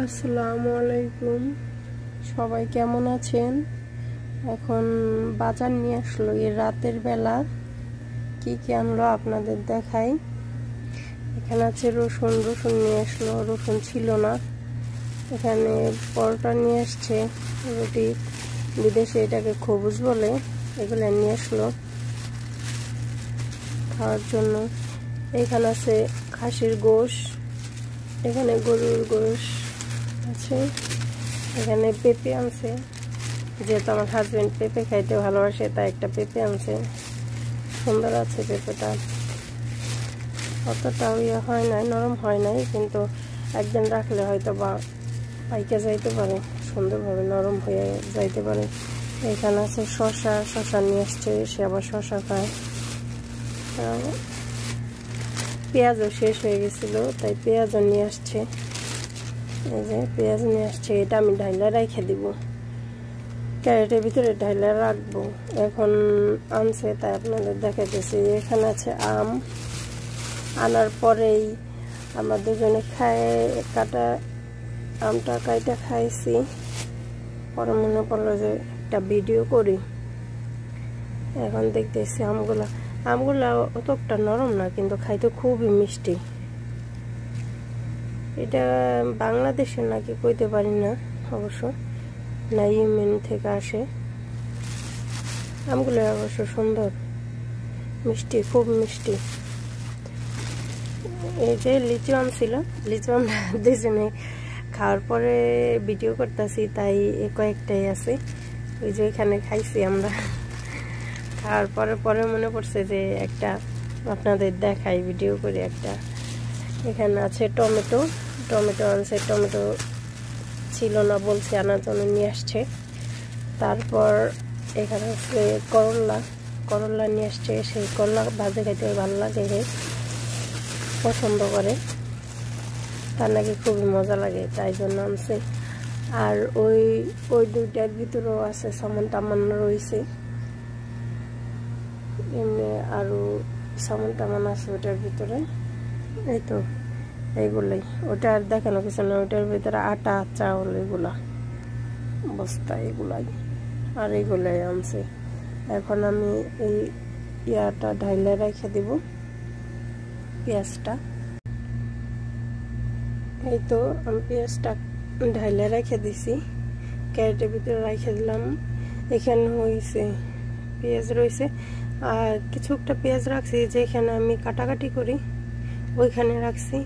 আসসালামু আলাইকুম, সবাই কেমন আছেন? এখন বাজার নিয়ে আসলো এই রাতের বেলা। কি কি আনলো আপনাদের দেখাই। এখানে আছে রসুন নিয়ে আসলো, রসুন ছিল না। এখানে পরোটা নিয়ে আসছে, রুটি, বিদেশে এটাকে খবুজ বলে, এগুলো নিয়ে আসলো খাওয়ার জন্য। এখানে আছে খাসির গোশ, এখানে গরুর গোশ আছে, এখানে পেঁপে আনছে, যেহেতু আমার হাজবেন্ড পেঁপে খাইতে ভালোবাসে তাই একটা পেঁপে আনছে। সুন্দর আছে পেঁপেটা, অতটাও ইয়ে হয় নাই, নরম হয় নাই, কিন্তু একদিন রাখলে হয়তো বা পাইকে যাইতে পারে, সুন্দরভাবে নরম হয়ে যাইতে পারে। এখানে আছে শশা নিয়ে আসছে, সে আবার শশা খায়। পেঁয়াজও শেষ হয়ে গেছিল তাই পেঁয়াজও নিয়ে আসছে। এই যে পেঁয়াজ নিয়ে আসছে, এটা আমি ঢাইলা রেখে দিব, ক্যারেটের ভিতরে ঢাইলা রাখবো। এখন আনছে তাই আপনাদের দেখাইতেছি। এখানে আছে আম, আনার পরেই আমরা দুজনে আমটা কাইটা খাইছি। পরে মনে পড়লো যে একটা ভিডিও করি। এখন দেখতেছি আমগুলা অতটা নরম না, কিন্তু খাইতে খুবই মিষ্টি। এটা বাংলাদেশের নাকি কইতে পারি না অবশ্য, না ইয়েমেন থেকে আসে। আমগুলো অবশ্য সুন্দর, মিষ্টি, খুব মিষ্টি। এই যে লিচু আম ছিল, লিচু আম দুজনে খাওয়ার পরে ভিডিও করতেছি, তাই কয়েকটাই আছে। ওই যে এখানে খাইছি আমরা, খাওয়ার পরে মনে পড়ছে যে একটা আপনাদের দেখাই, ভিডিও করে একটা। এখানে আছে টমেটো আনছে, টমেটো ছিল না বলছে আনার জন্য নিয়ে আসছে। তারপর এখানে আছে করলা নিয়ে আসছে, সেই করলা ভাজে খাইতে ভালো লাগে, পছন্দ করে, তার নাকি খুবই মজা লাগে, তাই জন্য আনছে। আর ওই দুইটার ভিতরেও আছে সামান রয়েছে, এমনি আরো সামান আছে ওটার ভিতরে। এই তো এইগুলাই, ওটা আর দেখানো কিছু না, ওটার ভিতরে আটা চাউল এগুলা বস্তা, এগুলাই আর এগুলাই আনছে। এখন আমি এই ইয়াটা ঢাইলে রেখে দিব, পেঁয়াজটা। এই তো আমি পেঁয়াজটা ঢাইলে রেখে দিছি, ক্যারেটের ভিতরে রেখে দিলাম। এখানে হয়েছে পেঁয়াজ রয়েছে, আর কিছু একটা পেঁয়াজ রাখছি যেখানে আমি কাটাকাটি করি, ওইখানে রাখছি।